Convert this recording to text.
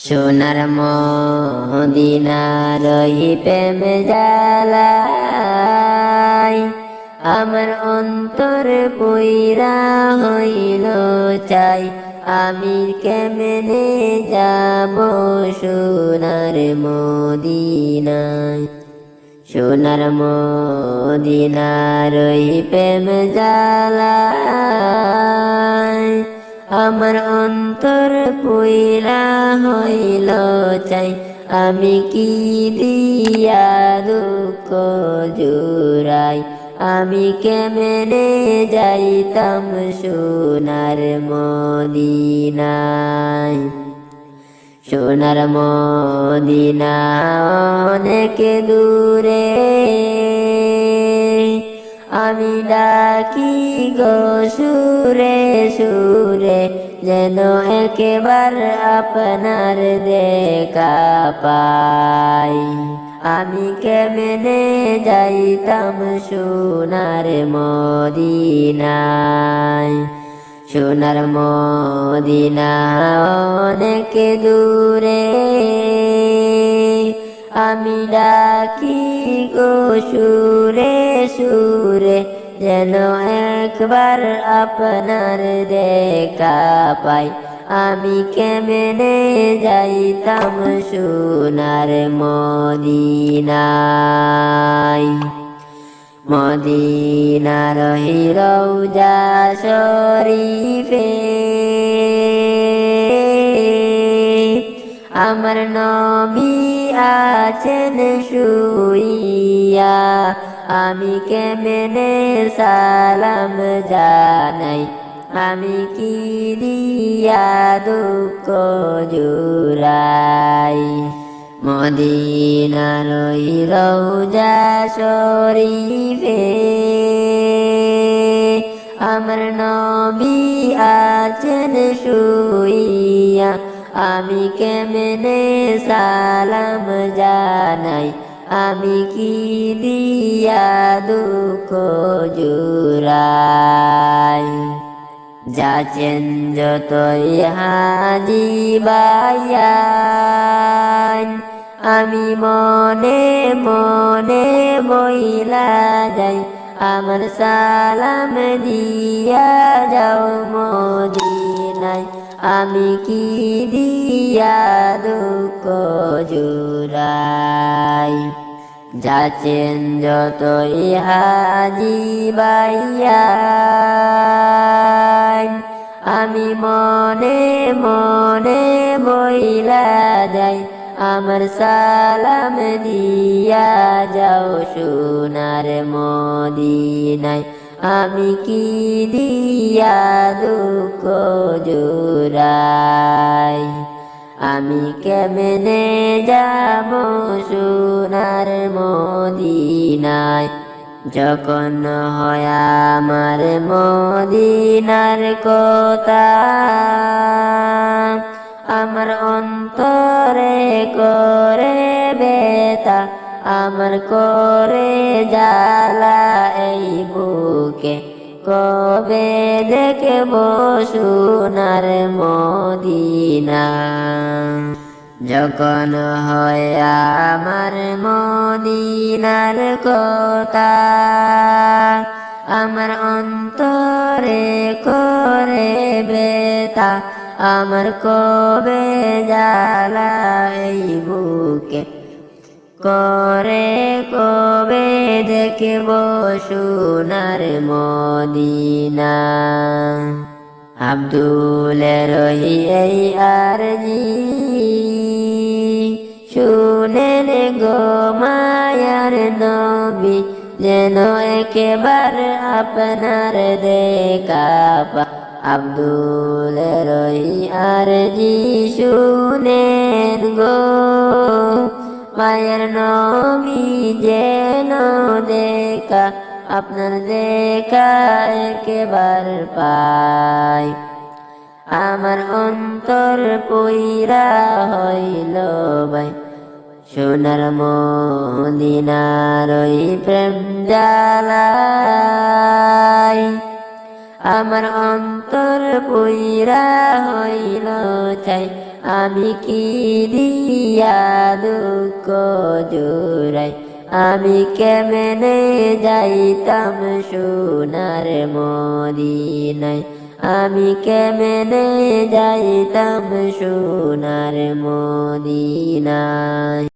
সোনার মদিনার ওই প্রেম জ্বালায় আমার অন্তর পুইরা হইল চাই, আমি কেমনে যাব সোনার মদিনায়। সোনার মদিনার ওই প্রেম জ্বালায় আমার অন্তর পুইরা হইল চাই, আমি কি দিয়া দুঃখ জুড়াই, আমি কেমনে যাইতাম সোনার মদিনায়। সোনার মদিনা অনেক দূরে, আমি ডাকি গো সুরে সুরে, যেন একবার আপনার দেখা পাই, আমি কেমনে যাইতাম সোনার মদিনায়। সোনার মদিনা অনেক দূরে, আমি ডাকি গো সুরে সুরে, যেন একবার আপনার দেখা পাই, আমি কেমনে যাইতাম সোনার মদিনায়। মদিনার রওজা শরীফে আমার নবী আছেন শুইয়া, আমি কেমনে সালাম জানাই, আমি কি দিয়া দুঃখ জুড়াই। মদিনার রওজা শরীফে আমার নবী আছেন শুইয়া, আমি কেমনে সালাম জানাই, আমি কি দিয়া দুঃখ জুড়াই। যাচ্ছেন যতই হাজি বায়ান, আমি মনে মনে বইলা যাই, আমার সালাম দিয়া যাও মদিনায়, আমি কি দিয়া দুঃখ জুড়াই। যাচ্ছেন যতই হাজি বায়ান, আমি মনে মনে বইলা যাই, আমার সালাম দিয়া যাও সোনার মদিনায়, আমি কি দিয়া দুঃখ জুড়াই। আমি কেমনে যাব সোনার মদিনায়, যখন হয় আমার মদিনার কথা, আমার অন্তরে করে ব্যথা, আমার করে জ্বালা এই বুকে, কবে দেখব সোনার মদিনা। যখন হয় আমার মদিনার কথা, আমার অন্তরে করে ব্যথা, আমার কবে জ্বালা এই বুকে, করে কবে দেখব সোনার মদিনা। আব্দুলের এই আরজি শুনেন গো মায়ার নবী, যেন একবার আপনার দেখা পাই, আব্দুলের আরজি শুনেন গো মায়ের নবী, যেন দেখা আপনার দেখা একবার পাই, আমার অন্তর পুইরা হইল ভাই। সোনার মদিনার ওই প্রেম জ্বালায় আমার অন্তর পুইরা হইল চাই, আমি কি দিয়া দুঃখ জুড়াই, আমি কেমনে যাইতাম সোনার মদিনায়, আমি কেমনে যাইতাম সোনার মদিনায়।